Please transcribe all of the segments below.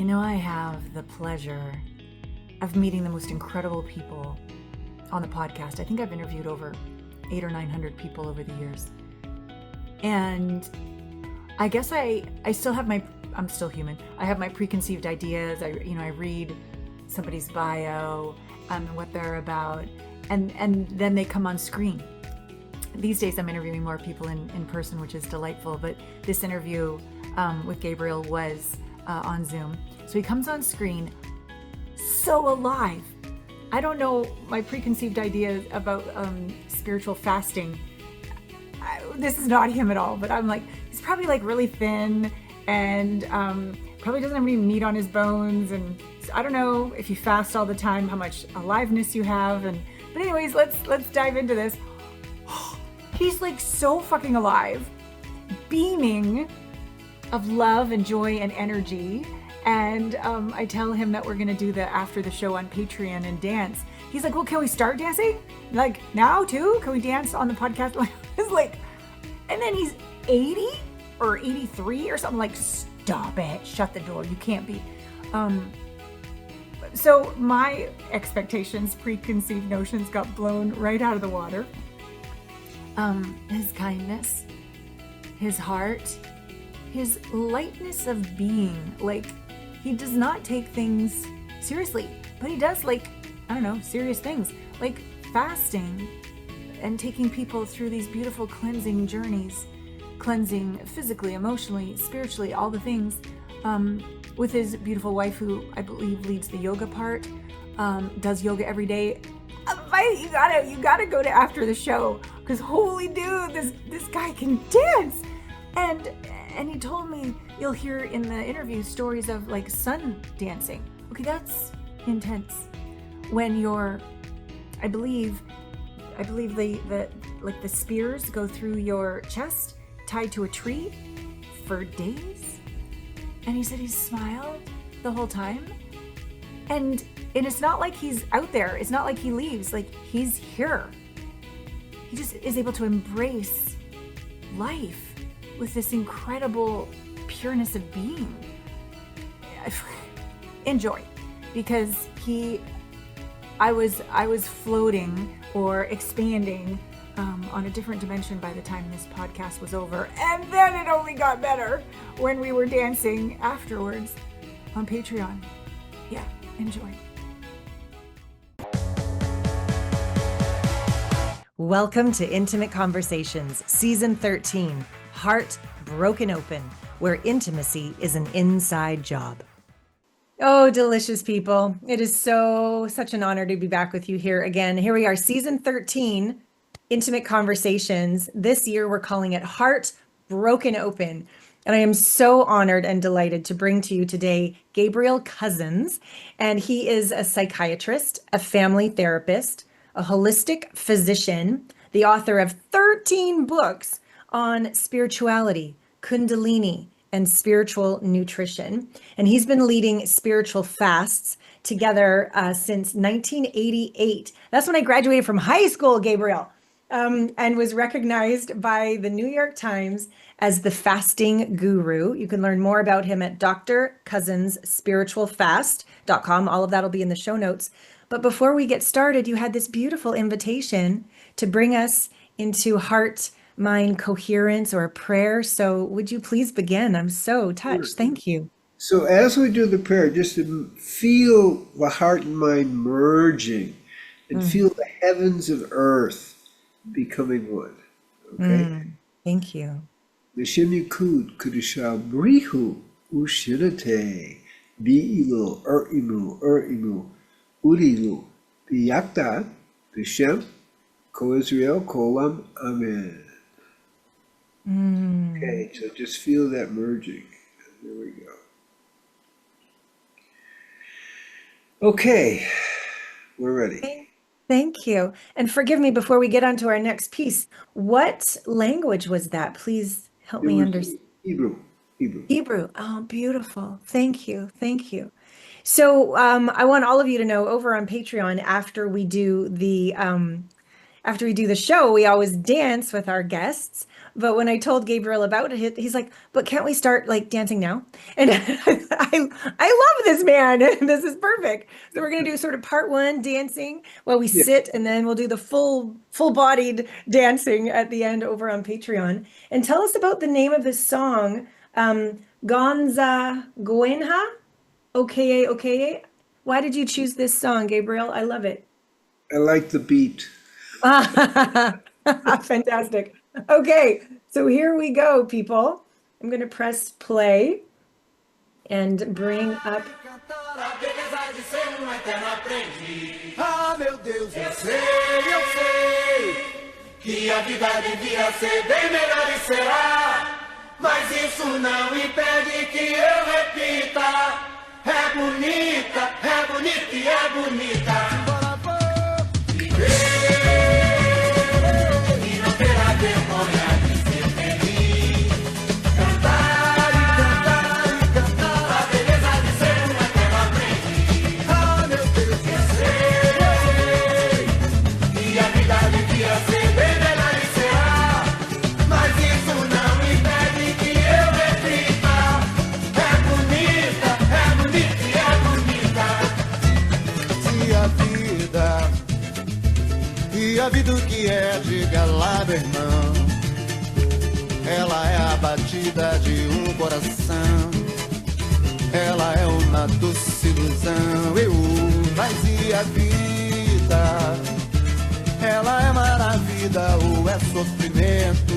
I have the pleasure of meeting the most incredible people on the podcast. I think I've interviewed over 800 or 900 people over the years. And I guess I still have I'm still human. I have my preconceived ideas. I read somebody's bio, what they're about, and then they come on screen. These days I'm interviewing more people in person, which is delightful. But this interview with Gabriel was on Zoom. So he comes on screen so alive. I don't know my preconceived ideas about spiritual fasting. This is not him at all, but I'm like, he's probably like really thin and probably doesn't have any meat on his bones. And I don't know if you fast all the time, how much aliveness you have. But anyways, let's dive into this. He's like so fucking alive, beaming of love and joy and energy. And I tell him that we're gonna do the after the show on Patreon and dance. He's like, well, can we start dancing? Like now too? Can we dance on the podcast? It's like, and then he's 80 or 83 or something. Like, stop it, shut the door, you can't be. So my expectations, preconceived notions got blown right out of the water. His kindness, his heart, his lightness of being, like he does not take things seriously, but he does serious things like fasting and taking people through these beautiful cleansing journeys, cleansing physically, emotionally, spiritually, all the things, with his beautiful wife, who I believe leads the yoga part, does yoga every day. You gotta go to after the show, because holy dude, this guy can dance. And he told me, you'll hear in the interview stories of like sun dancing. Okay, that's intense. When you're, I believe the spears go through your chest, tied to a tree for days. And he said he smiled the whole time. And it's not like he's out there. It's not like he leaves. Like, he's here. He just is able to embrace life with this incredible pureness of being. Enjoy, because I was floating or expanding on a different dimension by the time this podcast was over, and then it only got better when we were dancing afterwards on Patreon. Yeah, enjoy. Welcome to Intimate Conversations, Season 13, Heart Broken Open, where intimacy is an inside job. Oh, delicious people. It is such an honor to be back with you here again. Here we are, Season 13, Intimate Conversations. This year, we're calling it Heart Broken Open. And I am so honored and delighted to bring to you today Gabriel Cousens. And he is a psychiatrist, a family therapist, a holistic physician, the author of 13 books on spirituality, Kundalini, and spiritual nutrition. And he's been leading spiritual fasts together since 1988. That's when I graduated from high school, Gabriel, and was recognized by the New York Times as the fasting guru. You can learn more about him at drcousenspiritualfast.com. All of that will be in the show notes. But before we get started, you had this beautiful invitation to bring us into heart mind coherence or a prayer. So would you please begin? I'm so touched. Thank you. So as we do the prayer, just to feel the heart and mind merging and feel the heavens and earth becoming one. Okay? Thank you. Nishimikud kudisha brihu ushinate bi'ilu urimu urilu biyakta bishem ko Israel kolam amen. Okay, so just feel that merging. There we go. Okay, we're ready. Thank you. And forgive me before we get on to our next piece. What language was that? Please help me understand. Hebrew. Oh, beautiful. Thank you. So I want all of you to know over on Patreon, after we do the after we do the show, we always dance with our guests. But when I told Gabriel about it, he's like, "But can't we start like dancing now?" And I love this man. This is perfect. So we're gonna do sort of part one dancing while we Yeah. sit, and then we'll do the full-bodied dancing at the end over on Patreon. And tell us about the name of this song, Gonza Goenha, Okay. Why did you choose this song, Gabriel? I love it. I like the beat. Fantastic. Okay, so here we go, people. I'm going to press play and bring up. Ah, meu Deus, eu sei que a vida devia ser bem melhor e será, mas isso não impede que eu repita. É bonita e é bonita. Embora vou viver e não terá vergonha de ser feliz. Cantar e cantar, a beleza de ser um eterno aprendiz. Ah, meu Deus, eu sei que a vida devia ser bem melhor e será, mas isso não impede que eu repita. É bonita e é bonita. Se a vida o que é, diga lá, meu irmão. Ela é a batida de um coração. Ela é uma doce ilusão. Mas e a vida? Ela é maravilha ou é sofrimento?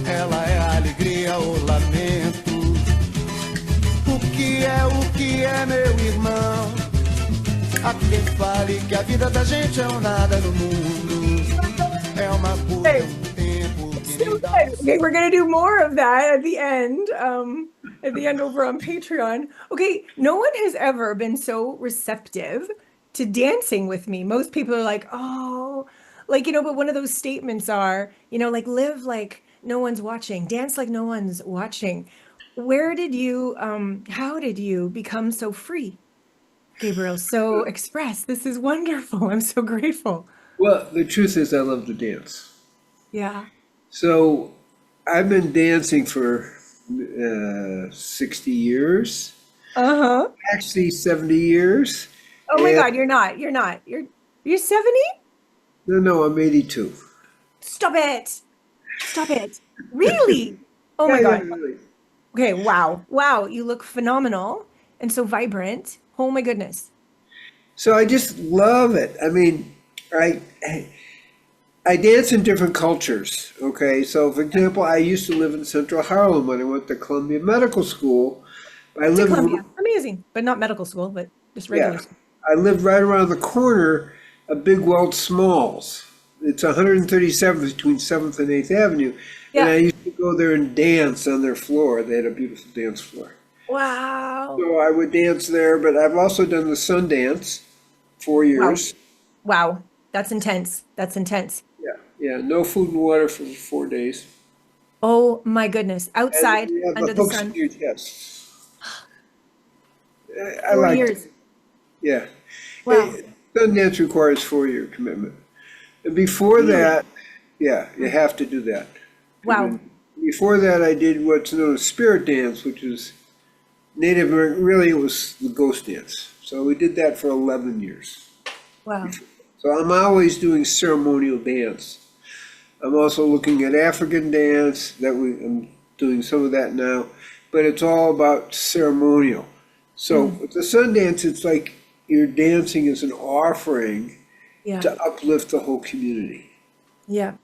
Ela é alegria ou lamento? O que é, meu irmão? Há quem fale que a vida da gente é um nada no mundo. É uma coisa, um tempo que So good. Okay, we're gonna do more of that at the end. Over on Patreon. Okay, no one has ever been so receptive to dancing with me. Most people are like, oh, like, but one of those statements are, like live like no one's watching, dance like no one's watching. How did you become so free, Gabriel? So express. This is wonderful. I'm so grateful. Well, the truth is I love to dance. Yeah. So I've been dancing for 60 years, actually 70 years. Oh my And- God, you're not. You're 70? No, I'm 82. Stop it. Really? Oh my Yeah, God. really. Okay, wow. You look phenomenal and so vibrant. Oh my goodness. So I just love it. I mean, I dance in different cultures. Okay, so for example, I used to live in Central Harlem when I went to Columbia Medical School. I To lived Columbia. Amazing. But not medical school, but just regular Yeah, school. I lived right around the corner of Big Weld Smalls. It's 137th between 7th and 8th Avenue. And Yeah. I used to go there and dance on their floor. They had a beautiful dance floor. Wow. So I would dance there, but I've also done the Sundance 4 years. Wow. That's intense. Yeah, no food and water for 4 days. Oh my goodness. And Outside, we have under the hooks sun. in your chest. I 4 like years. it. Yeah. Wow. Sundance requires 4-year commitment. And before that, yeah, you have to do that. Wow. Before that, I did what's known as spirit dance, which is Native American, really it was the ghost dance. So we did that for 11 years. Wow. So I'm always doing ceremonial dance. I'm also looking at African dance, I'm doing some of that now, but it's all about ceremonial. So with the Sundance, it's like you're dancing as an offering Yeah. to uplift the whole community. Yeah.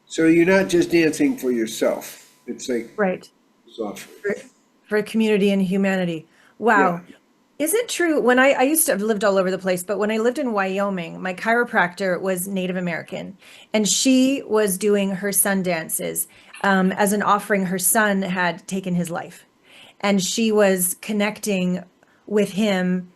So you're not just dancing for yourself. It's like Right. it's offering. For community and humanity. Wow. Is it true when I used to have lived all over the place, but when I lived in Wyoming, my chiropractor was Native American and she was doing her sun dances as an offering. Her son had taken his life and she was connecting with him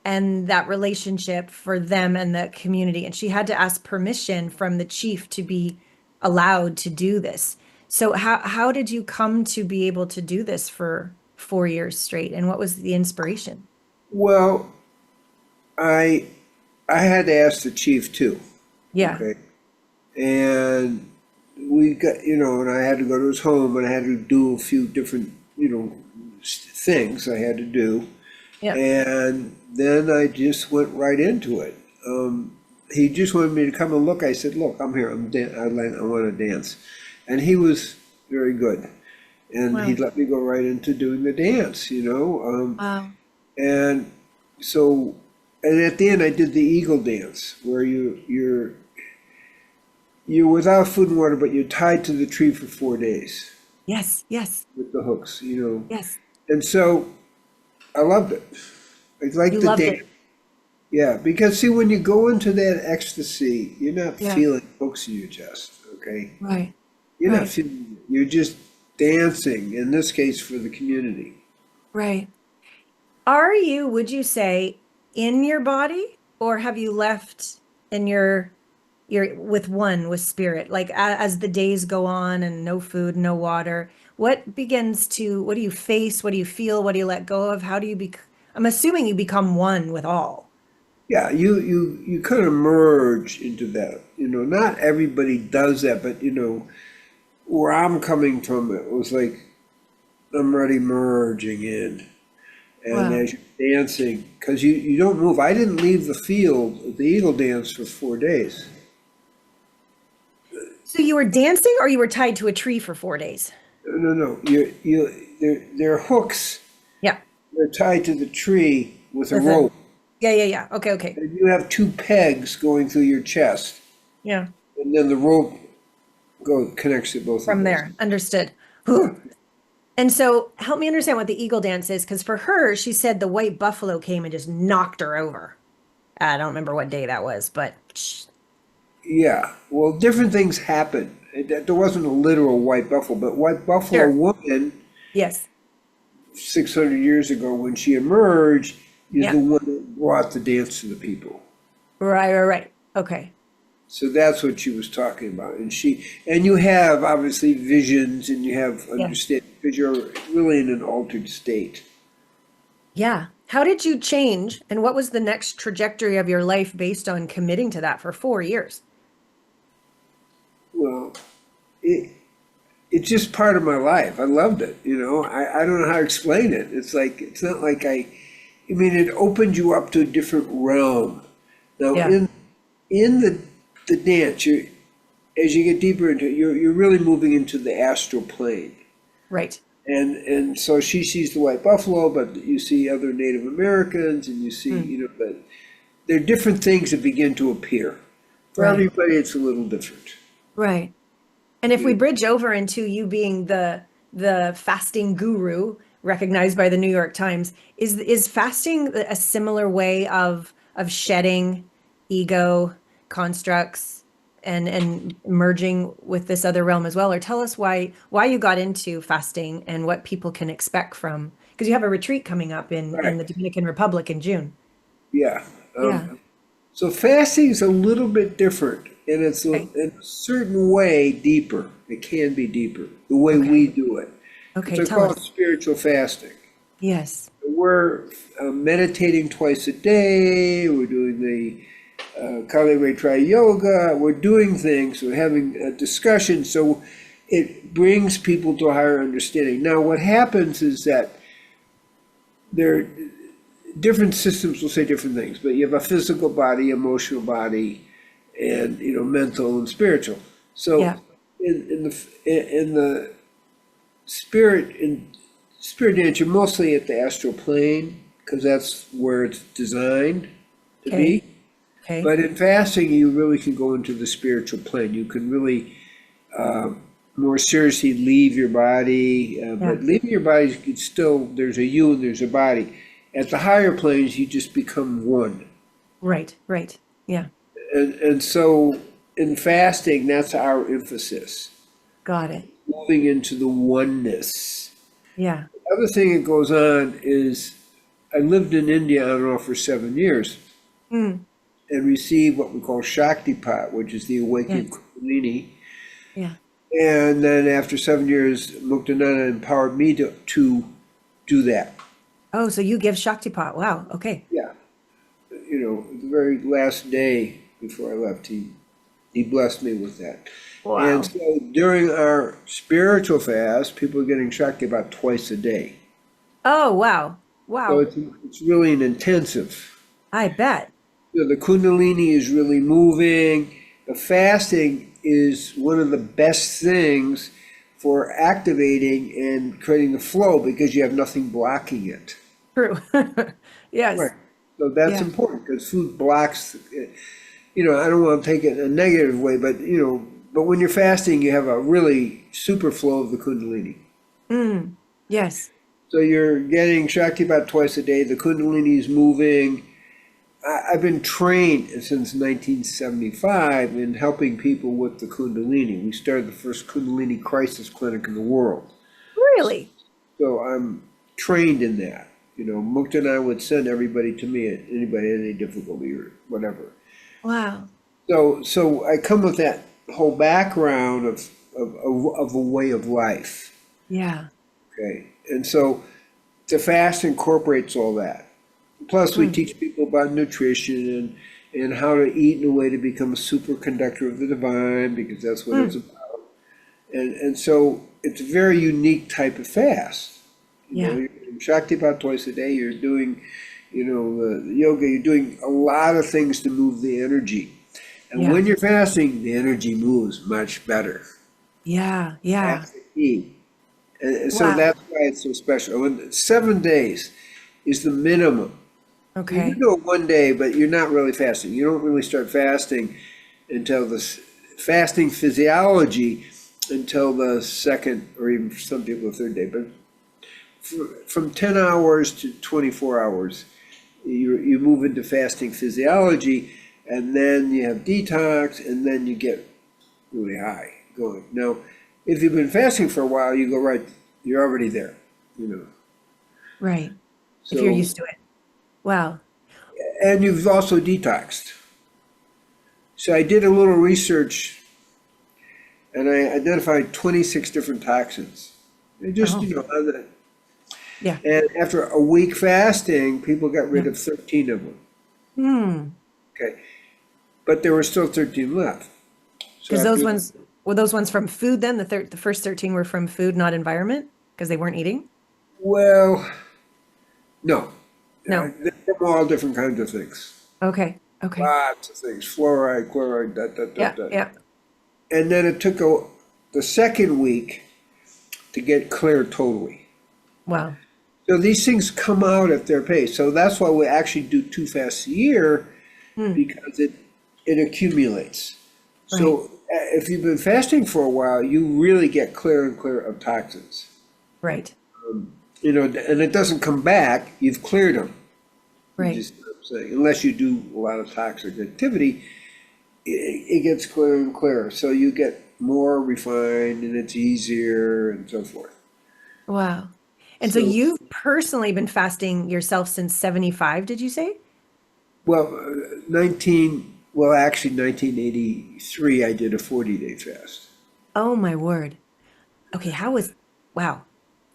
and that relationship for them and the community. And she had to ask permission from the chief to be allowed to do this. So how did you come to be able to do this for 4 years straight? And what was the inspiration? Well, I had to ask the chief too. Yeah. Okay. and we got, and I had to go to his home, and I had to do a few different, things I had to do. Yeah. And then I just went right into it. He just wanted me to come and look. I said, "Look, I'm here. I want to dance," and he was very good, and Wow. he let me go right into doing the dance. Wow. And so, and at the end, I did the eagle dance, where you're without food and water, but you're tied to the tree for 4 days Yes. Yes. with the hooks. Yes. And so I loved it. I liked You the loved dance. it. Yeah, because see, when you go into that ecstasy, you're not Yeah. feeling hooks in your chest, okay? Right. You're not Right. feeling it. You're just dancing, in this case, for the community. Right. Are you, would you say, in your body, or have you left and you're with spirit? Like as the days go on and no food, no water, what do you face? What do you feel? What do you let go of? How do you I'm assuming you become one with all. Yeah, you kind of merge into that. Not everybody does that, but where I'm coming from, it was like I'm already merging in. And Wow. as you're dancing, because you don't move. I didn't leave the field, the eagle dance, for 4 days. So you were dancing or you were tied to a tree for 4 days? No, no, they're hooks. Yeah. They're tied to the tree with a With rope. yeah. Okay, okay. And you have two pegs going through your chest, Yeah. and then the rope connects to both From of those. there. Understood. Whew. And so help me understand what the eagle dance is, because for her, she said the white buffalo came and just knocked her over. I don't remember what day that was, but Yeah, well, different things happen. There wasn't a literal white buffalo, but white buffalo Sure. woman yes. 600 years ago, when she emerged, is Yeah. the one that brought the dance to the people. Right. Okay. So that's what she was talking about. And you have obviously visions, and you have Yeah. understanding, because you're really in an altered state. Yeah. How did you change, and what was the next trajectory of your life based on committing to that for 4 years? Well, it's just part of my life. I loved it. I don't know how to explain it. It's not like I mean, it opened you up to a different realm. Now, Yeah. in the dance, as you get deeper into it, you're really moving into the astral plane. Right. And so she sees the white buffalo, but you see other Native Americans, and you see, but there are different things that begin to appear. For Right. everybody, it's a little different. Right. And if we bridge over into you being the fasting guru recognized by the New York Times, is fasting a similar way of shedding ego constructs and merging with this other realm as well? Or tell us why you got into fasting and what people can expect from, because you have a retreat coming up in Right. the Dominican Republic in June. Yeah. Yeah. So fasting is a little bit different, and it's Okay. in a certain way deeper. It can be deeper, the way Okay. we do it. Okay, So I tell call us. it spiritual fasting. Yes. We're meditating twice a day. We're doing the Kali Retri Yoga. We're doing things. We're having a discussion. So it brings people to a higher understanding. Now, what happens is that there different systems will say different things, but you have a physical body, emotional body, and mental and spiritual. So Yeah. in the spirit dance, you're mostly at the astral plane, because that's where it's designed to Okay. be. Okay. But in fasting, you really can go into the spiritual plane. You can really more seriously leave your body, but leaving your body, it's still, there's a you and there's a body. At the higher planes, you just become one. Right. Yeah. And so in fasting, that's our emphasis, Got it. moving into the oneness. Yeah. The other thing that goes on is I lived in India on and off for 7 years Mm. and received what we call Shaktipat, which is the awakening Yes. Kundalini. Yeah. And then after 7 years, Muktananda empowered me to do that. Oh, so you give Shaktipat. Wow. Okay. Yeah. The very last day before I left, he He blessed me with that. Wow. And so during our spiritual fast, people are getting Shaktipat twice a day. Oh, wow. So Wow. it's really an intensive. I bet. So the Kundalini is really moving. The fasting is one of the best things for activating and creating the flow because you have nothing blocking it. True. Yes. Right. So that's Yeah. important because food blocks, I don't want to take it in a negative way, but, but when you're fasting, you have a really super flow of the Kundalini. Yes. So you're getting Shaktipat twice a day. The Kundalini is moving. I've been trained since 1975 in helping people with the Kundalini. We started the first Kundalini crisis clinic in the world. Really? So I'm trained in that. Mukta and I would send everybody to me, anybody had any difficulty or whatever. Wow. So I come with that whole background of a way of life. Yeah. Okay. And so the fast incorporates all that. Plus we teach people about nutrition and how to eat in a way to become a superconductor of the divine, because that's what it's about. And so it's a very unique type of fast. Yeah. You're doing Shaktipat twice a day, you're doing, the yoga, you're doing a lot of things to move the energy. And Yeah. when you're fasting, the energy moves much better. Yeah. Yeah. That's the key. And so Wow. that's why it's so special. And 7 days is the minimum. Okay. You do it one day, but you're not really fasting. You don't really start fasting until fasting physiology until the second, or even for some people the third day. But from 10 hours to 24 hours, you move into fasting physiology, and then you have detox, and then you get really high going. Now, if you've been fasting for a while, you go right, you're already there, Right. So, If you're used to it. Wow. and you've also detoxed. So I did a little research, and I identified 26 different toxins. And just, on that. Yeah. And after a week fasting, people got rid of 13 of them. Okay. But there were still 13 left. So Because those after- were those ones from food then? The first 13 were from food, not environment? Because they weren't eating? Well, no. No. They're from all different kinds of things. Okay. Okay. Lots of things. Fluoride, chloride, Yeah. Yeah. And then it took the second week to get clear totally. Wow. So these things come out at their pace. So that's why we actually do 2 fasts a year, because it accumulates. So if you've been fasting for a while, you really get clear and clear of toxins. Right. And it doesn't come back. You've cleared them. Right. Just, saying, unless you do a lot of toxic activity, it gets clearer and clearer. So you get more refined, and it's easier, and so forth. Wow. And so you've personally been fasting yourself since 75, did you say? Well, actually 1983, I did a 40-day fast. Oh my word. Okay, wow.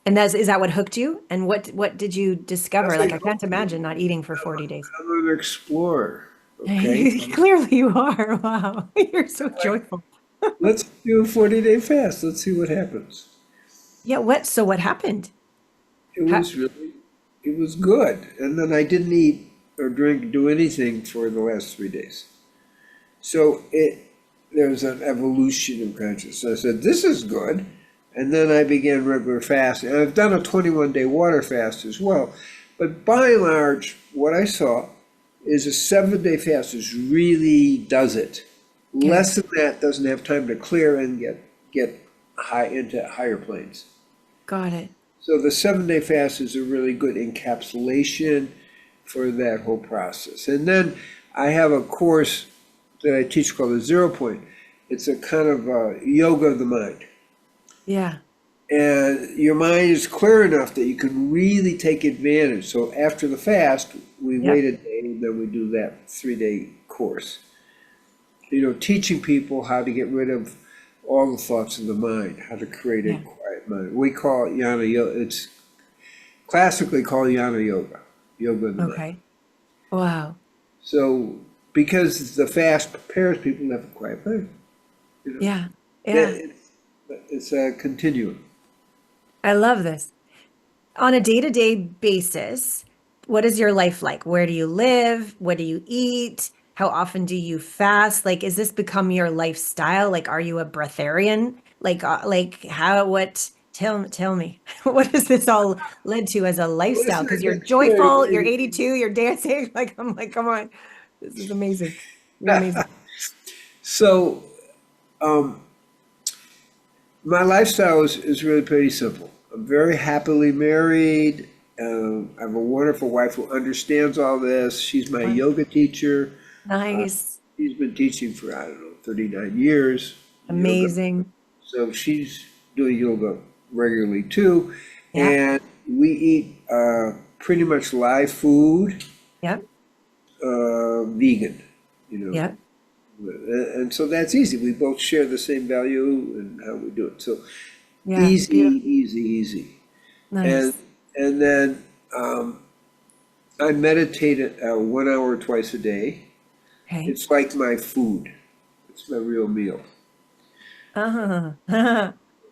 And is that what hooked you? And what did you discover? Like, I can't imagine not eating for 40 days. I'm an explorer. Okay. Clearly you are. Wow. You're so joyful. Let's do a 40-day fast. Let's see what happens. Yeah, what happened? It was good. And then I didn't eat or do anything for the last 3 days. So there's an evolution of consciousness. I said, this is good. And then I began regular fasting. And I've done a 21-day water fast as well. But by and large, what I saw is a 7-day fast really does it. Okay. Less than that doesn't have time to clear and get high into higher planes. Got it. So the 7-day fast is a really good encapsulation for that whole process. And then I have a course that I teach called the 0 Point. It's a kind of yoga of the mind. Yeah. And your mind is clear enough that you can really take advantage. So after the fast, we wait a day, and then we do that 3-day course. Teaching people how to get rid of all the thoughts in the mind, how to create a quiet mind. We call it Jnana Yoga. It's classically called Jnana Yoga, yoga of the mind. Okay. Wow. So because the fast prepares people to have a quiet place. You know, Yeah. Yeah. It- it's a continuum. I love this. On a day-to-day basis, what is your life like? Where do you live? What do you eat? How often do you fast? Like, is this become your lifestyle? Like, are you a breatharian? Like how, what, tell me, what has this all led to as a Well, lifestyle? it's Because not you're joyful, you're necessarily. 82, you're dancing. Like, I'm like, come on, this is amazing. You're amazing. So, um, my lifestyle is really pretty simple. I'm very happily married. I have a wonderful wife who understands all this. She's my yoga teacher. Nice. She's been teaching for, I don't know, 39 years, yoga. Amazing. So she's doing yoga regularly too. Yeah. And we eat pretty much live food, Yep. vegan, you know. Yep. And so that's easy. We both share the same value and how we do it. So Yeah. easy, Beautiful. easy. Nice. And then I meditate 1 hour twice a day. Okay. It's like my food. It's my real meal.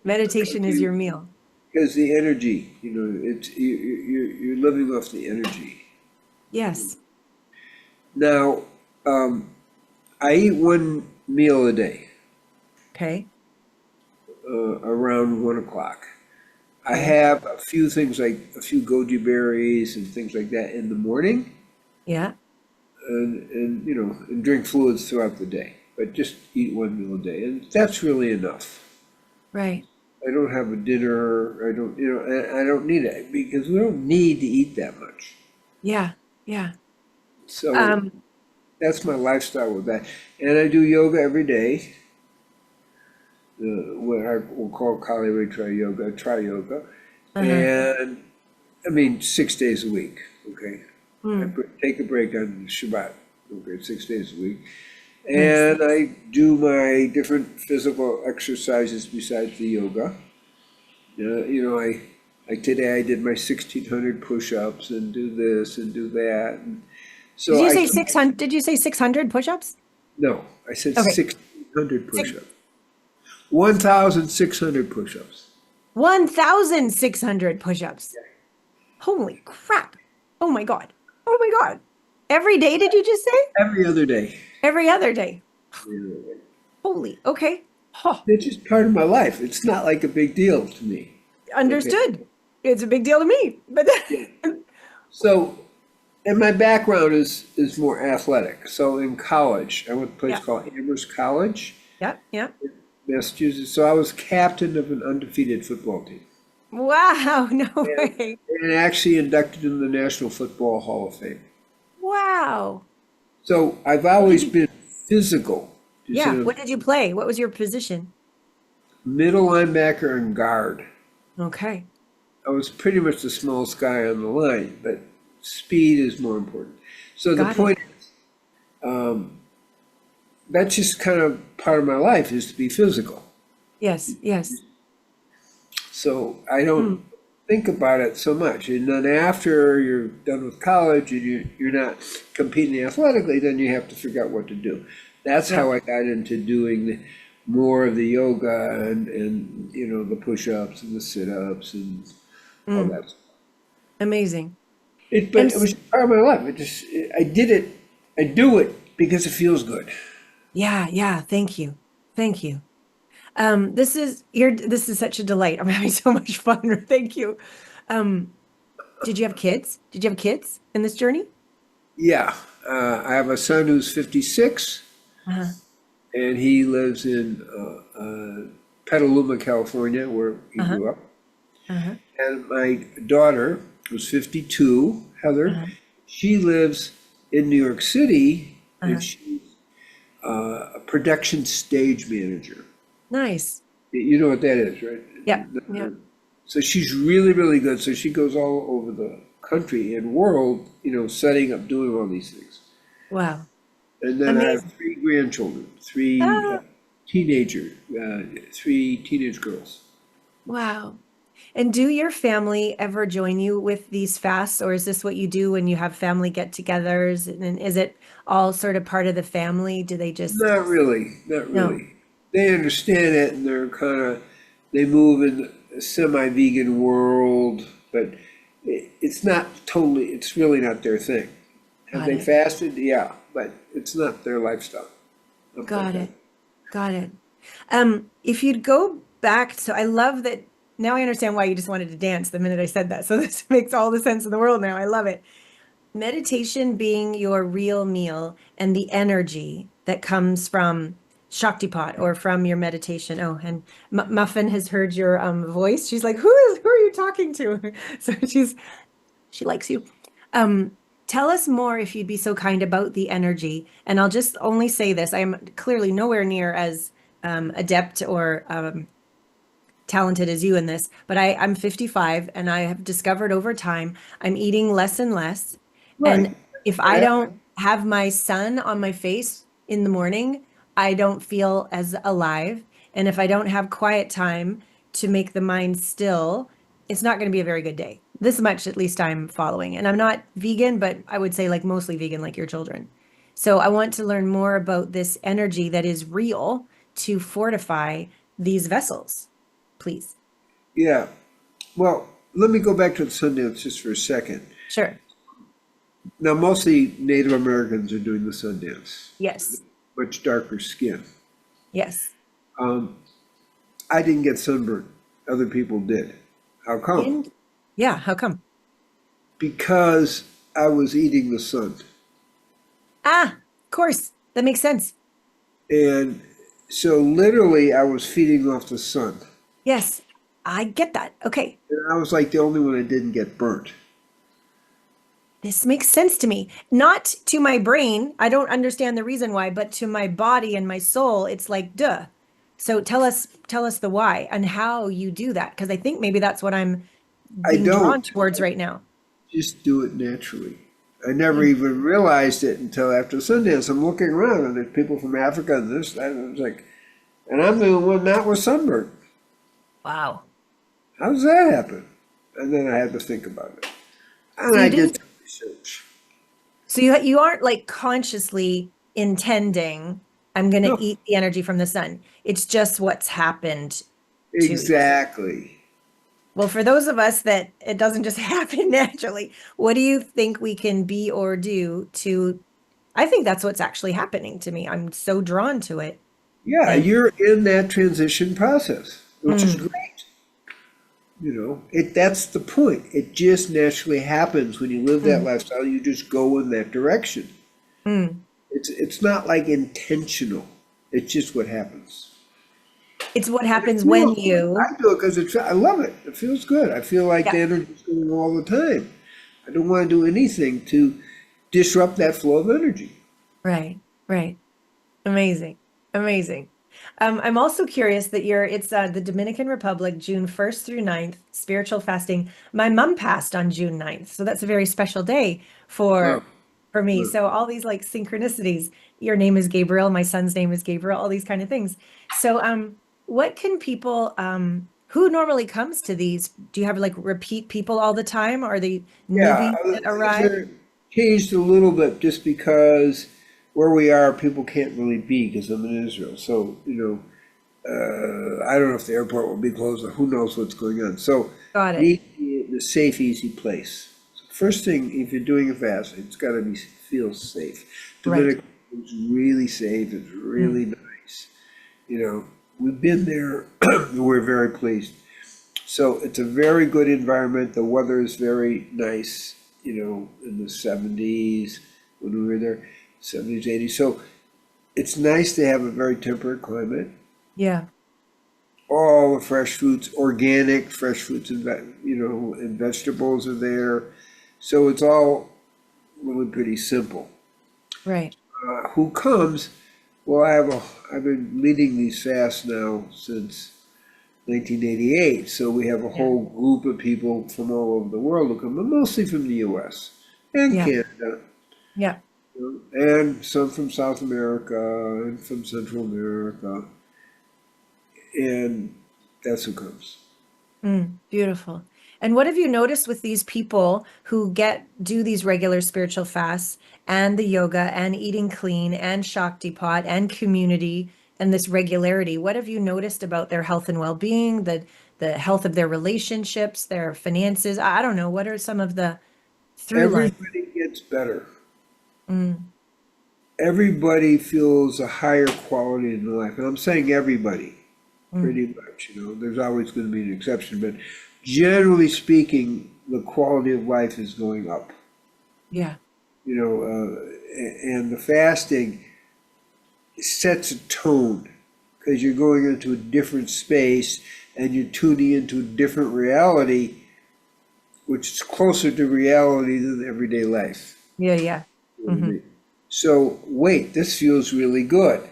Meditation is your meal. Because the energy, you know, you're living off the energy. Yes. Now, I eat one meal a day, Okay. around 1 o'clock. I have a few things like a few goji berries and things like that in the morning, Yeah. and you know, and drink fluids throughout the day. But just eat one meal a day, and that's really enough. Right. I don't have a dinner. I don't, you know, I don't need it because we don't need to eat that much. Yeah. Yeah. So Um, that's my lifestyle with that. And I do yoga every day. What I will call Kali Ritra yoga, tri yoga. And I mean, 6 days a week. Okay. Take a break on Shabbat. Okay. 6 days a week. And I do my different physical exercises besides the yoga. You know, like today I did my 1,600 push-ups and do this and do that. And so did you I say keep- 600? Did you say 600 push-ups? No, I said Okay. 1,600 push-ups. 1,600 push-ups. 1,600 push-ups. Holy crap. Oh my God. Oh my God. Every day, did you just say? Every other day. Every other day. Every other day. Holy. Okay. Oh, It's just part of my life. It's not like a big deal to me. understood. It's a big deal to me. But So, and my background is more athletic. So in college, I went to a place Yeah. called Amherst College, yeah. Yeah. Massachusetts. So I was captain of an undefeated football team Wow. No way. and actually inducted in the National Football Hall of Fame. Wow. So I've always been physical. Just Yeah. in a What did you play? What was your position? middle linebacker and guard. Okay. I was pretty much the smallest guy on the line, but speed is more important. So the Got it. point is, that's just kind of part of my life is to be physical. Yes. Yes. So I don't think about it so much. And then after you're done with college and you're not competing athletically, then you have to figure out what to do. That's how I got into doing more of the yoga and you know, the push-ups and the sit-ups and all that stuff. Amazing. But it was part of my life. I did it. I do it because it feels good. Yeah. Yeah. Thank you. Thank you. This is such a delight. I'm having so much fun. Thank you. Did you have kids? Did you have kids in this journey? Yeah, I have a son who's 56, and he lives in Petaluma, California, where he grew up. And my daughter, who's 52, Heather, she lives in New York City, and she's a production stage manager. Nice. You know what that is, right? Yeah. Yeah. So she's really, really good. So she goes all over the country and world, you know, setting up, doing all these things. Wow. And then I Amazing. have 3 grandchildren, 3 teenage girls. Wow. And do your family ever join you with these fasts, or is this what you do when you have family get-togethers? And is it all sort of part of the family? Do they just, Not really, not no, really. They understand it and they're kind of, they move in a semi-vegan world, but it's not totally, it's really not their thing. Have got they it, fasted? Yeah, but it's not their lifestyle. Not like got that. it, got it. If you'd go back, so I love that now I understand why you just wanted to dance the minute I said that. So this makes all the sense in the world now. I love it. Meditation being your real meal and the energy that comes from Shaktipat or from your meditation. Oh, and Muffin has heard your voice. She's like, who are you talking to? So she likes you. Tell us more, if you'd be so kind, about the energy. And I'll just only say this: I am clearly nowhere near as adept or talented as you in this, but I'm 55 and I have discovered over time I'm eating less and less. And Right. if I don't have my sun on my face in the morning, I don't feel as alive. And if I don't have quiet time to make the mind still, it's not going to be a very good day. This much, at least, I'm following. And I'm not vegan, but I would say like mostly vegan, like your children. So I want to learn more about this energy that is real to fortify these vessels, please. Yeah. Well, let me go back to the Sundance just for a second. Sure. Now, mostly Native Americans are doing the Sundance, Yes. much darker skin. Yes. Um, I didn't get sunburned. Other people did. How come? And yeah, how come? Because I was eating the sun. Ah, of course. That makes sense. And so literally I was feeding off the sun. Yes. I get that. Okay. And I was like the only one that didn't get burnt. This makes sense to me. Not to my brain. I don't understand the reason why, but to my body and my soul, it's like, duh. So tell us the why and how you do that. Because I think maybe that's what I'm I being drawn don't towards right now. just do it naturally. I never even realized it until after Sundance. I'm looking around and there's people from Africa and this, that, and I was like, and I'm the one that was sunburned. Wow. How does that happen? And then I had to think about it. And So I you did didn't, some research. so you aren't like consciously intending, I'm going to No, eat the energy from the sun. It's just what's happened to you. exactly. Well, for those of us that it doesn't just happen naturally, what do you think we can be or do to? I think that's what's actually happening to me. I'm so drawn to it. Yeah, And you're in that transition process, which is mm, great. You know, that's the point. It just naturally happens when you live that mm, lifestyle. You just go in that direction. mm. It's not like intentional. It's just what happens. It's what And I happens do when it. you, I do it because I love it. It feels good. I feel like the yeah, energy's going all the time. I don't want to do anything to disrupt that flow of energy. right, right. Amazing. Amazing. I'm also curious that it's the Dominican Republic, June 1st through 9th, spiritual fasting. My mom passed on June 9th, so that's a very special day Oh, for me. well, So all these like synchronicities. Your name is Gabriel, my son's name is Gabriel, all these kind of things. So what can people who normally comes to these? Do you have like repeat people all the time? Are they yeah, newbies that things arrive? are changed a little bit just because where we are, people can't really be because I'm in Israel. So, I don't know if the airport will be closed or who knows what's going on. So Got you it. need to be in a safe, easy place. So first thing, if you're doing a fast, it's got to be feel safe. Right. Dominican is really safe. It's Mm, really nice. You know, we've been there. We're very pleased. So it's a very good environment. The weather is very nice, in the 70s when we were there, 70s, 80s. So it's nice to have a very temperate climate. yeah. All the fresh fruits, organic fresh fruits and and vegetables are there. So it's all really pretty simple. Right. Who comes? Well, I've been leading these fasts now since 1988. So we have a Yeah. whole group of people from all over the world who come, but mostly from the U.S. and Yeah. Canada, Yeah. and some from South America and from Central America, and that's who comes. Beautiful. And what have you noticed with these people who do these regular spiritual fasts and the yoga and eating clean and Shaktipat and community and this regularity? What have you noticed about their health and well-being, the health of their relationships, their finances? I don't know. What are some of the through lines? Everybody gets better. Mm, Everybody feels a higher quality in life. And I'm saying everybody, mm, pretty much. There's always going to be an exception, but generally speaking, the quality of life is going up. yeah. And the fasting sets a tone because you're going into a different space and you're tuning into a different reality, which is closer to reality than everyday life. Yeah. Yeah. You know what I mean? So, wait, this feels really good.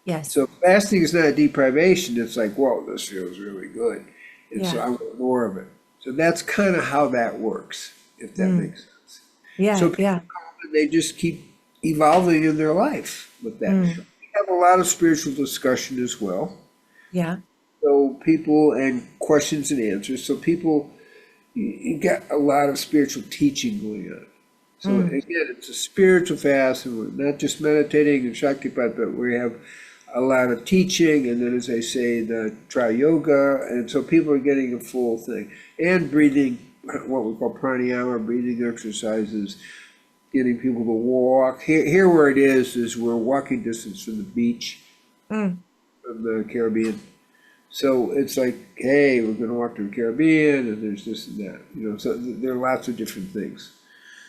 Yes. So fasting is not a deprivation. It's like, whoa, this feels really good. And so Yeah. I want more of it. So that's kind of how that works, if that makes sense. Yeah. So people Yeah. come and they just keep evolving in their life with that. We have a lot of spiritual discussion as well. Yeah. So people and questions and answers. So people, you got a lot of spiritual teaching going on. So again, it's a spiritual fast, and we're not just meditating and Shaktipat, but we have a lot of teaching, and then as I say, the try yoga, and so people are getting a full thing. And breathing, what we call pranayama, breathing exercises, getting people to walk. Here where it is we're walking distance from the beach, from the Caribbean. So it's like, hey, we're going to walk to the Caribbean, and there's this and that. So there are lots of different things.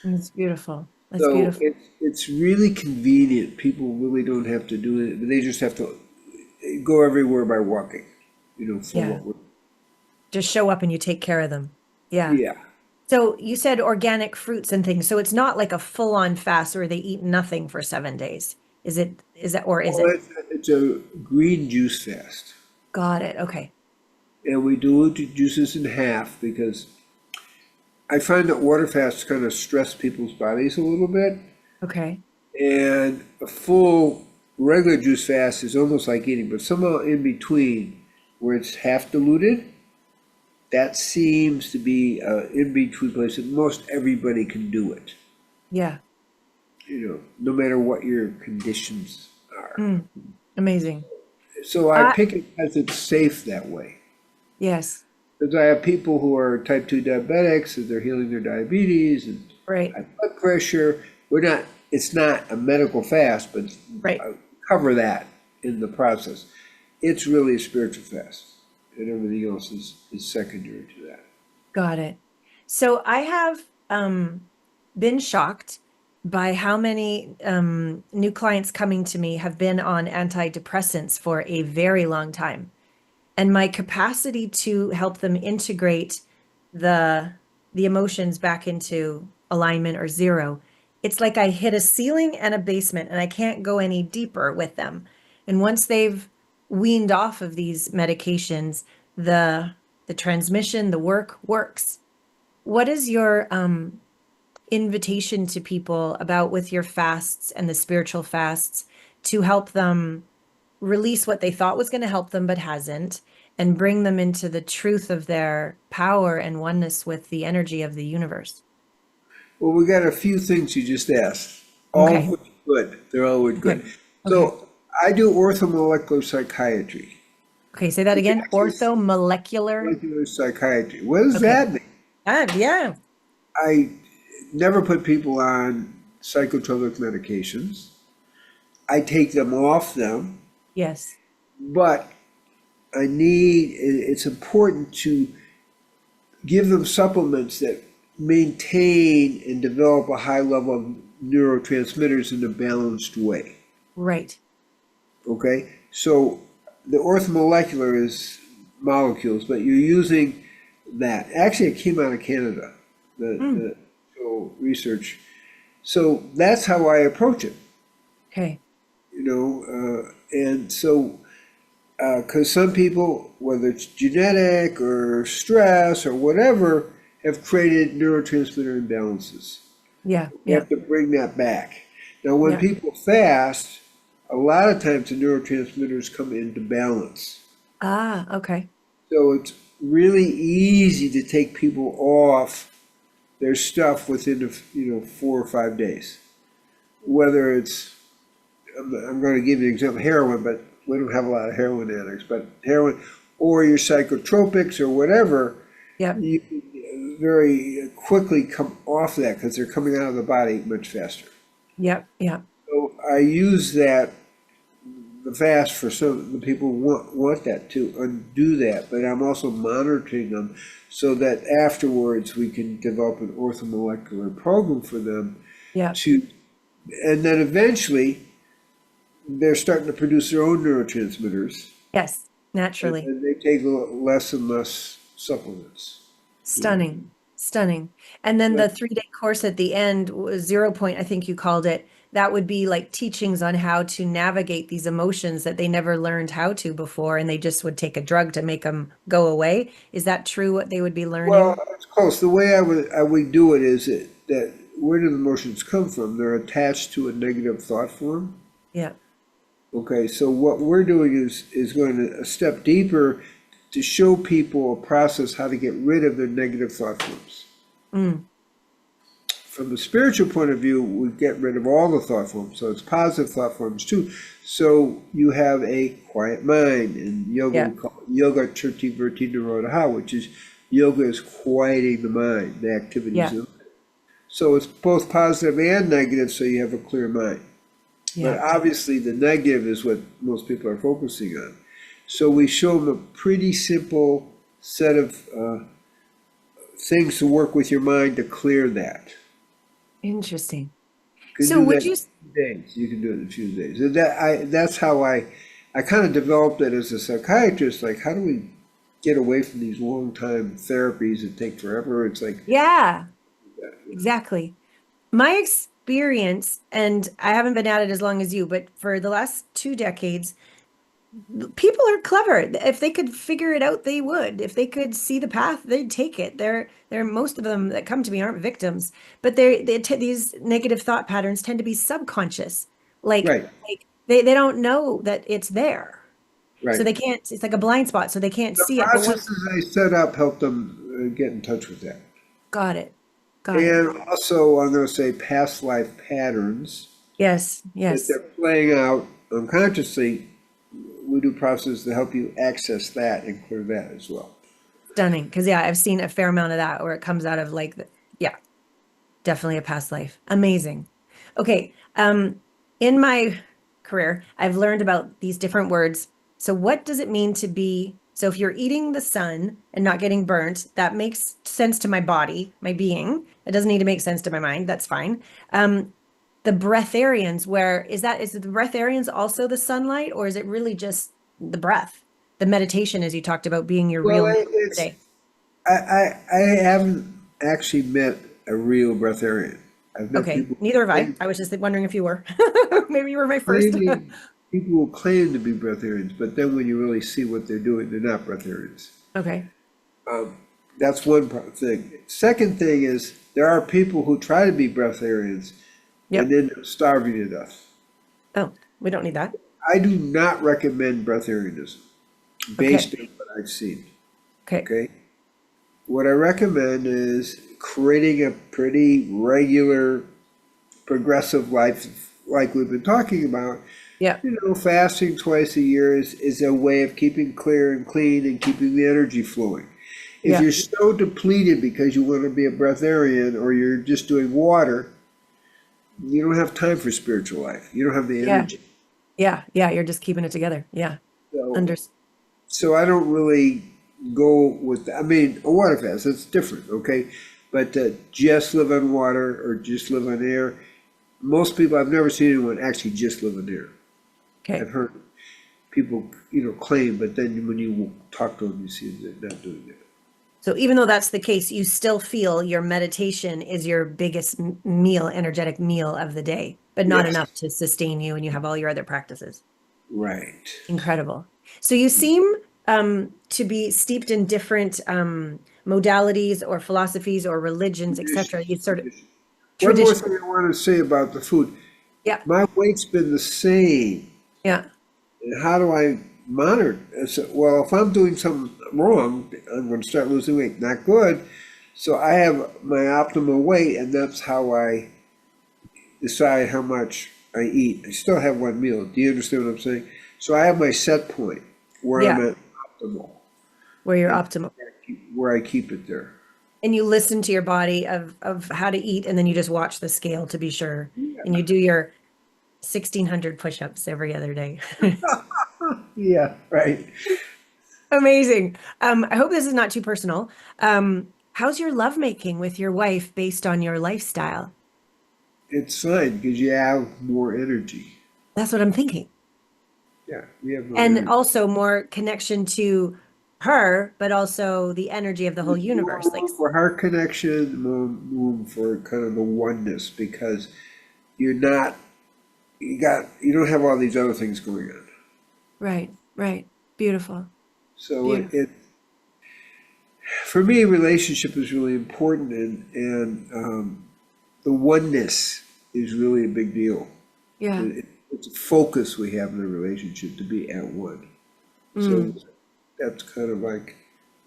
It's beautiful. That's So beautiful. it's really convenient. People really don't have to do it. They just have to go everywhere by walking, for Yeah. what we're, Just show up and you take care of them. Yeah. yeah. So you said organic fruits and things. So it's not like a full-on fast where they eat nothing for 7 days. Is that, or is Well, it? it's a green juice fast. Got it. Okay. And we do juices in half because I find that water fasts kind of stress people's bodies a little bit. Okay. And a full regular juice fast is almost like eating, but somehow in between where it's half diluted, that seems to be an in-between place that most everybody can do it, Yeah. no matter what your conditions are. Amazing. So I pick it because it's safe that way. Yes. Because I have people who are type 2 diabetics, and they're healing their diabetes and Right. high blood pressure. It's not a medical fast, but Right. I cover that in the process. It's really a spiritual fast, and everything else is secondary to that. Got it. So I have been shocked by how many new clients coming to me have been on antidepressants for a very long time. And my capacity to help them integrate the emotions back into alignment or zero, it's like I hit a ceiling and a basement and I can't go any deeper with them. And once they've weaned off of these medications, the transmission, the work works. What is your invitation to people about with your fasts and the spiritual fasts to help them release what they thought was going to help them but hasn't, and bring them into the truth of their power and oneness with the energy of the universe? Well, we got a few things you just asked. All Okay. of which are good. They're all good. Okay. So I do orthomolecular psychiatry. Okay, say that again. Orthomolecular. Molecular psychiatry. What does Okay. that mean? Yeah. I never put people on psychotropic medications. I take them off them, Yes. but it's important to give them supplements that maintain and develop a high level of neurotransmitters in a balanced way. Right. Okay? So the orthomolecular is molecules, but you're using that. Actually, it came out of Canada, the research. So that's how I approach it, Okay. and so, because some people, whether it's genetic or stress or whatever, have created neurotransmitter imbalances. Yeah. We Yeah. have to bring that back. Now, when Yeah. people fast, a lot of times the neurotransmitters come into balance. Ah, okay. So it's really easy to take people off their stuff within 4 or 5 days. Whether it's, I'm going to give you an example, heroin, but we don't have a lot of heroin addicts, but heroin or your psychotropics or whatever, Yep. you can very quickly come off that because they're coming out of the body much faster. Yep. Yep. So I use the fast for some of the people who want that to undo that, but I'm also monitoring them so that afterwards we can develop an orthomolecular program for them Yep. and then eventually they're starting to produce their own neurotransmitters. Yes. Naturally. And they take less and less supplements. Stunning. Stunning. And then the 3-day course at the end was 0 point, I think you called it. That would be like teachings on how to navigate these emotions that they never learned how to before, and they just would take a drug to make them go away. Is that true, what they would be learning? Well, it's close. The way I would do it is that where do the emotions come from? They're attached to a negative thought form. Yeah. Okay, so what we're doing is going a step deeper to show people a process how to get rid of their negative thought forms. Mm. From the spiritual point of view, we get rid of all the thought forms, so it's positive thought forms too. So you have a quiet mind, and yoga, we call it yoga chirti virti nirodha, which is yoga is quieting the mind, the activities. Yeah. So it's both positive and negative, so you have a clear mind. Yeah. But obviously the negative is what most people are focusing on. So we show them a pretty simple set of things to work with your mind to clear that. Interesting. You So can do would that you? in a few days. You can do it in a few days. And that's how I kind of developed it as a psychiatrist. Like, how do we get away from these long time therapies that take forever? It's like, Yeah, exactly. My experience, and I haven't been at it as long as you, but for the last 2 decades, people are clever. If they could figure it out, they would. If they could see the path, they'd take it. They're most of them that come to me aren't victims, but these negative thought patterns tend to be subconscious. Like, right, like they don't know that it's there. right. So they can't, it's like a blind spot, so they can't The see it. But processes I set up help them get in touch with that. got it. Got it. And also, I'm going to say past life patterns Yes, that yes. they're playing out unconsciously. We do processes to help you access that and clear that as well. Stunning. Because yeah, I've seen a fair amount of that where it comes out of like, yeah, definitely a past life. Amazing. Okay. In my career, I've learned about these different words. So what does it mean to be, so if you're eating the sun and not getting burnt, that makes sense to my body, my being. It doesn't need to make sense to my mind. That's fine. The breatharians, is the breatharians also the sunlight, or is it really just the breath? The meditation, as you talked about, being your real day. I haven't actually met a real breatharian. I've met Okay, people neither have I. I was just wondering if you were. Maybe you were my first. people will claim to be breatharians, but then when you really see what they're doing, they're not breatharians. Okay. That's one thing. Second thing is there are people who try to be breatharians and end up starving to death. Oh, we don't need that. I do not recommend breatharianism based on what I've seen. Okay. What I recommend is creating a pretty regular, progressive life like we've been talking about. Yeah. Fasting twice a year is a way of keeping clear and clean and keeping the energy flowing. If you're so depleted because you want to be a breatharian or you're just doing water, you don't have time for spiritual life. You don't have the energy. Yeah. You're just keeping it together. Yeah. So I don't really go with, a water fast, that's different, okay? But just live on water or just live on air. Most people, I've never seen anyone actually just live on air. Okay. I've heard people, claim, but then when you talk to them, you see they're not doing that. So even though that's the case, you still feel your meditation is your biggest energetic meal of the day, but not enough to sustain you, and you have all your other practices. Right. Incredible. So you seem to be steeped in different modalities or philosophies or religions, etc. You sort of One more thing I want to say about the food. Yeah. My weight's been the same. Yeah. And how do I monitored. Well, if I'm doing something wrong, I'm going to start losing weight. Not good. So I have my optimal weight, and that's how I decide how much I eat. I still have one meal. Do you understand what I'm saying? So I have my set point where I'm Yeah, at optimal, where you're and optimal. where I keep it there. And you listen to your body of how to eat, and then you just watch the scale to be sure. And Yeah, you do your 1,600 push-ups every other day. yeah, right. Amazing. I hope this is not too personal. How's your lovemaking with your wife based on your lifestyle? It's fine because you have more energy. That's what I'm thinking. Yeah, we have more And energy. also more connection to her, but also the energy of the whole More universe. Like, room for heart connection, more room for kind of the oneness because you're not, you don't have all these other things going on. right, right. Beautiful, So beautiful. for me, relationship is really important, and the oneness is really a big deal. Yeah. It's a focus we have in a relationship to be at one. So Mm, that's kind of like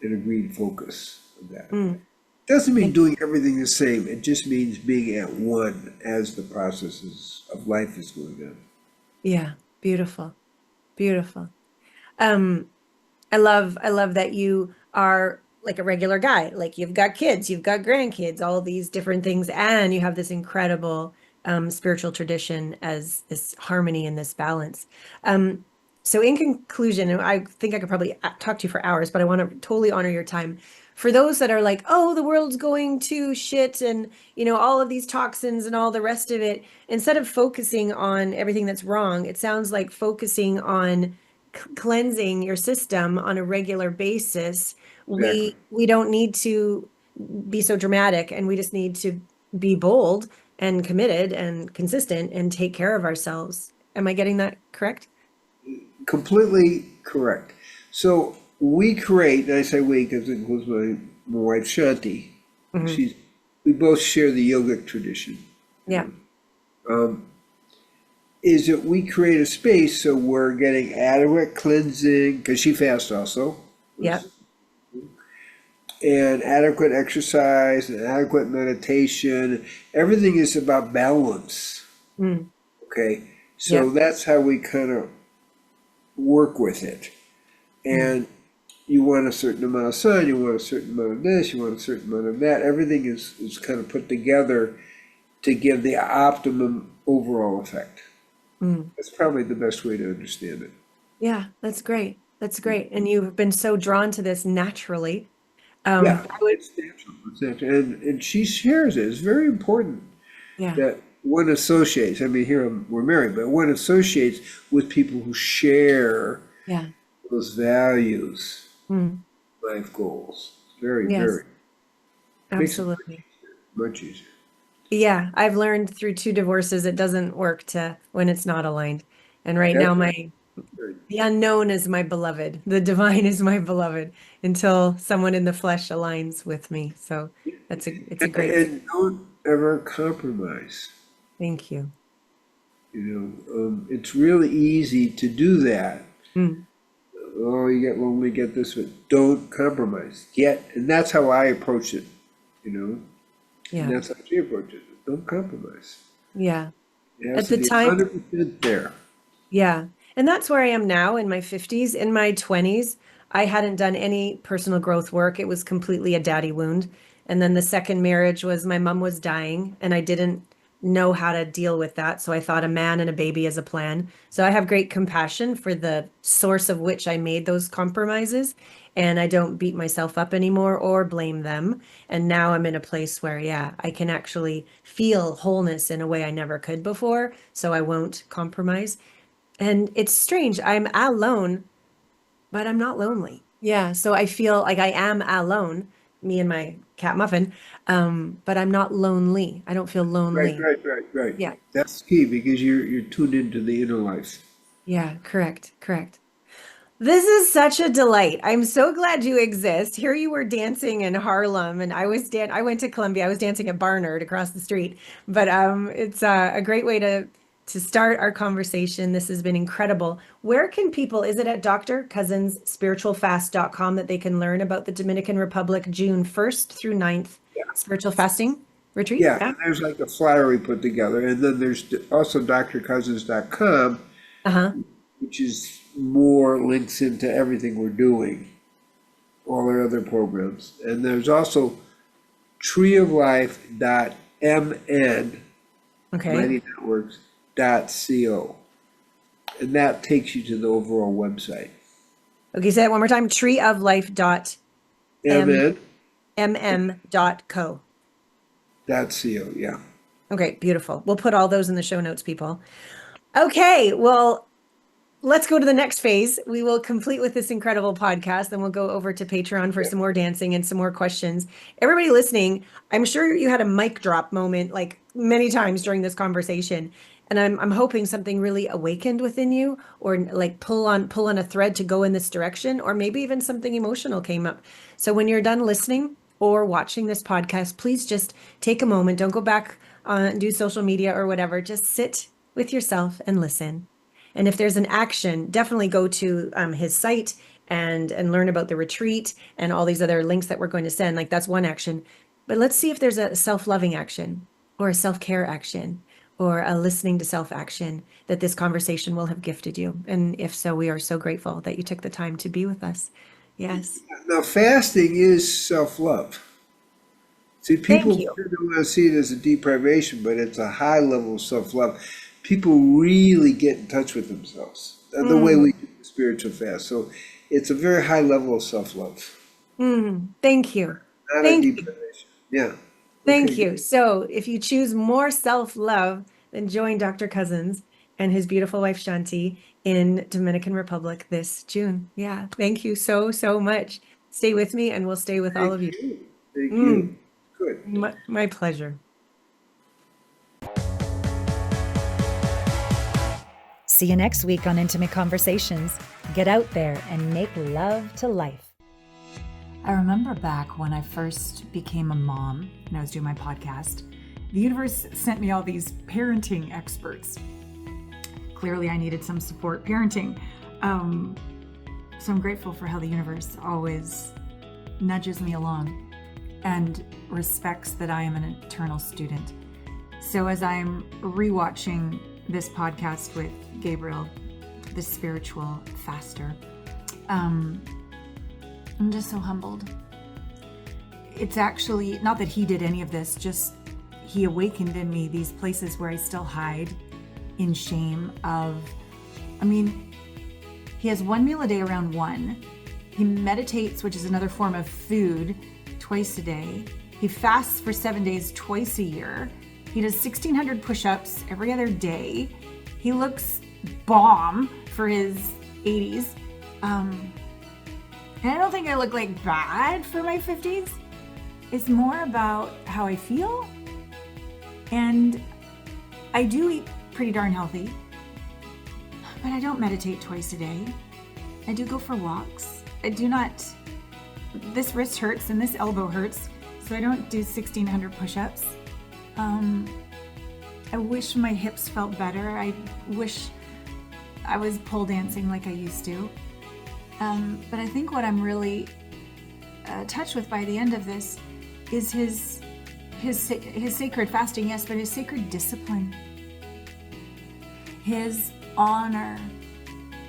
an agreed focus of that. mm. Doesn't mean And doing everything the same. It just means being at one as the processes of life is going on. yeah, beautiful, beautiful. Um, I love that you are like a regular guy. Like you've got kids, you've got grandkids, all these different things, and you have this incredible spiritual tradition as this harmony and this balance. Um, so in conclusion, and I think I could probably talk to you for hours, but I want to totally honor your time. For those that are like, oh, the world's going to shit and all of these toxins and all the rest of it, instead of focusing on everything that's wrong, it sounds like focusing on cleansing your system on a regular basis. Exactly. We don't need to be so dramatic, and we just need to be bold and committed and consistent and take care of ourselves. Am I getting that correct? Completely correct. So we create, and I say we because it includes my wife Shanti. Hmm. She's we both share the yogic tradition. You Yeah. Um, is that we create a space so we're getting adequate cleansing because she fasts also, Yeah. and adequate exercise and adequate meditation. Everything is about balance. Mm. Okay, so Yeah. that's how we kind of work with it. Mm. And you want a certain amount of sun, you want a certain amount of this, you want a certain amount of that. Everything is kind of put together to give the optimum overall effect. Mm. That's probably the best way to understand it. Yeah, that's great. That's great. And you've been so drawn to this naturally. Yeah, I would, it's natural. It's natural. And she shares it. It's very important yeah, that one associates. I mean, here we're married, but one associates with people who share yeah. those values, Mm. life goals. Very, Yes, very makes it absolutely. much easier. Yeah, I've learned through two divorces it doesn't work to when it's not aligned. And right now That's my right. the unknown is my beloved. The divine is my beloved until someone in the flesh aligns with me. So it's a great thing. And don't ever compromise. Thank you. It's really easy to do that. Mm, Oh, you get lonely, get this, but don't compromise. And that's how I approach it, you know, and yeah. that's how she approaches it. Don't compromise. Yeah. It has At to the be time, 100% there. yeah. And that's where I am now in my 50s. In my 20s, I hadn't done any personal growth work. It was completely a daddy wound. And then the second marriage was my mom was dying, and I didn't know how to deal with that. So I thought a man and a baby as a plan. So I have great compassion for the source of which I made those compromises. And I don't beat myself up anymore or blame them. And now I'm in a place where, yeah, I can actually feel wholeness in a way I never could before. So I won't compromise. And it's strange. I'm alone, but I'm not lonely. Yeah. So I feel like I am alone, me and my cat Muffin, but I'm not lonely. I don't feel Right, lonely. right, right, right. Yeah. That's key because you're tuned into the inner life. Yeah. Correct. Correct. This is such a delight. I'm so glad you exist. Here you were dancing in Harlem, and I went to Columbia. I was dancing at Barnard across the street. But it's a great way to start our conversation. This has been incredible. Where can people, is it at drcousensspiritualfast.com that they can learn about the Dominican Republic June 1st through 9th spiritual fasting retreat? Yeah, and there's like a flyer we put together, and then there's also drcousens.com, which is more links into everything we're doing, all our other programs. And there's also treeoflife.mn, Mighty Networks.co, and that takes you to the overall website. Okay, say that one more time. treeoflife.mm.co. .co, yeah. Okay, beautiful. We'll put all those in the show notes, people. Okay, well, let's go to the next phase. We will complete with this incredible podcast, then we'll go over to Patreon for some more dancing and some more questions. Everybody listening, I'm sure you had a mic drop moment like many times during this conversation. And I'm hoping something really awakened within you, or like pull on a thread to go in this direction, or maybe even something emotional came up. So when you're done listening or watching this podcast, please just take a moment. Don't go back and do social media or whatever. Just sit with yourself and listen. And if there's an action, definitely go to his site and learn about the retreat and all these other links that we're going to send. Like, that's one action. But let's see if there's a self-loving action or a self-care action or a listening to self action that this conversation will have gifted you. And if so, we are so grateful that you took the time to be with us. Yes. Now, fasting is self-love. See, people don't want to see it as a deprivation, but it's a high level of self-love. People really get in touch with themselves the way we do the spiritual fast. So it's a very high level of self-love. Thank you. Not a deprivation. Yeah. Thank you. So if you choose more self-love, then join Dr. Cousens and his beautiful wife, Shanti, in Dominican Republic this June. Yeah. Thank you so, so much. Stay with me and we'll stay with all of you. Thank you. Good. My pleasure. See you next week on Intimate Conversations. Get out there and make love to life. I remember back when I first became a mom and I was doing my podcast, the universe sent me all these parenting experts. Clearly I needed some support parenting. So I'm grateful for how the universe always nudges me along and respects that I am an eternal student. So as I'm rewatching this podcast with Gabriel, the spiritual faster, I'm just so humbled. It's actually not that he did any of this, just he awakened in me these places where I still hide in shame of, he has one meal a day around 1. He meditates, which is another form of food, twice a day. He fasts for 7 days twice a year. He does 1,600 push-ups every other day. He looks bomb for his 80s. And I don't think I look like bad for my 50s. It's more about how I feel. And I do eat pretty darn healthy, but I don't meditate twice a day. I do go for walks. I do not, this wrist hurts and this elbow hurts, so I don't do 1,600 push-ups. I wish my hips felt better. I wish I was pole dancing like I used to. But I think what I'm really touched with by the end of this is his sacred fasting, yes, but his sacred discipline, his honor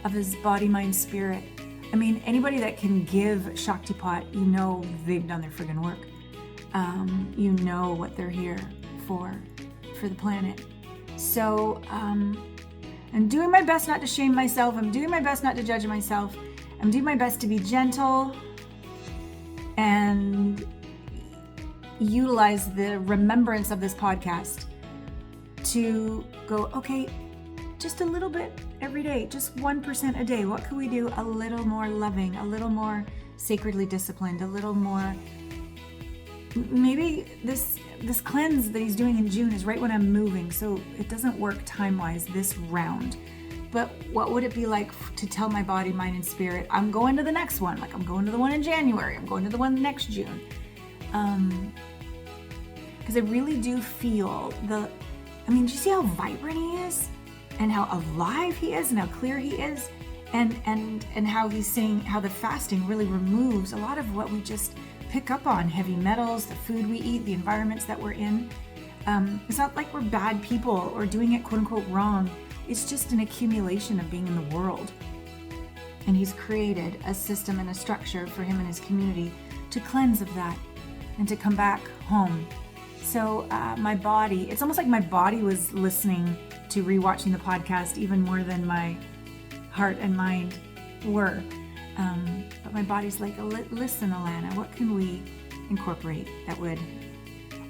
of his body, mind, spirit. Anybody that can give Shaktipat, they've done their friggin' work. What they're here for the planet. So I'm doing my best not to shame myself. I'm doing my best not to judge myself. I'm doing my best to be gentle and utilize the remembrance of this podcast to go, okay, just a little bit every day, just 1% a day. What could we do a little more loving, a little more sacredly disciplined, a little more, maybe this cleanse that he's doing in June is right when I'm moving, so it doesn't work time-wise this round. But what would it be like to tell my body, mind, and spirit, I'm going to the next one, like I'm going to the one in January, I'm going to the one next June. Because I really do feel do you see how vibrant he is? and how alive he is and how clear he is, and how he's saying how the fasting really removes a lot of what we just pick up on, heavy metals, the food we eat, the environments that we're in. It's not like we're bad people or doing it quote unquote wrong. It's just an accumulation of being in the world. And he's created a system and a structure for him and his community to cleanse of that and to come back home. So my body, it's almost like my body was listening to rewatching the podcast even more than my heart and mind were. But my body's like, listen, Allana, what can we incorporate that would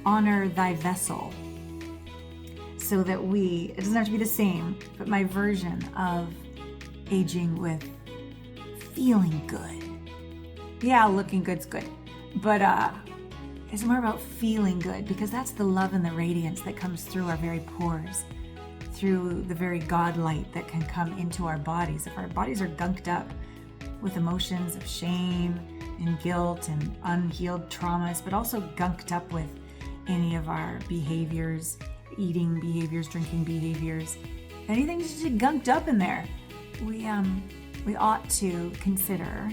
honor thy vessel so that it doesn't have to be the same, but my version of aging with feeling good. Yeah, looking good's good, but it's more about feeling good, because that's the love and the radiance that comes through our very pores, through the very God light that can come into our bodies. If our bodies are gunked up with emotions of shame and guilt and unhealed traumas, but also gunked up with any of our behaviors, eating behaviors, drinking behaviors, anything just gunked up in there, we ought to consider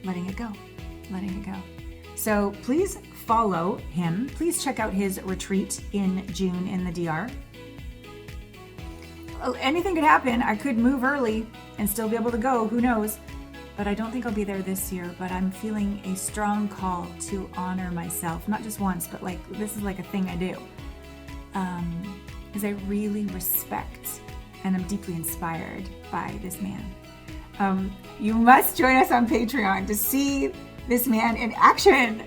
letting it go. So please follow him. Please check out his retreat in June in the DR. Anything could happen. I could move early and still be able to go. Who knows? But I don't think I'll be there this year. But I'm feeling a strong call to honor myself, not just once, but like this is like a thing I do. Because I really respect and I'm deeply inspired by this man. You must join us on Patreon to see this man in action.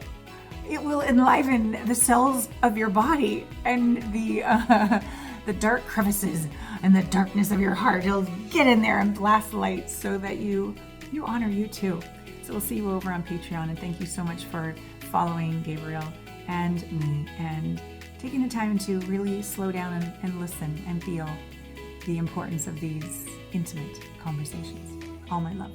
It will enliven the cells of your body and the dark crevices and the darkness of your heart. It'll get in there and blast lights so that you honor you too. So we'll see you over on Patreon, and thank you so much for following Gabriel and me and taking the time to really slow down and listen and feel the importance of these intimate conversations. All my love.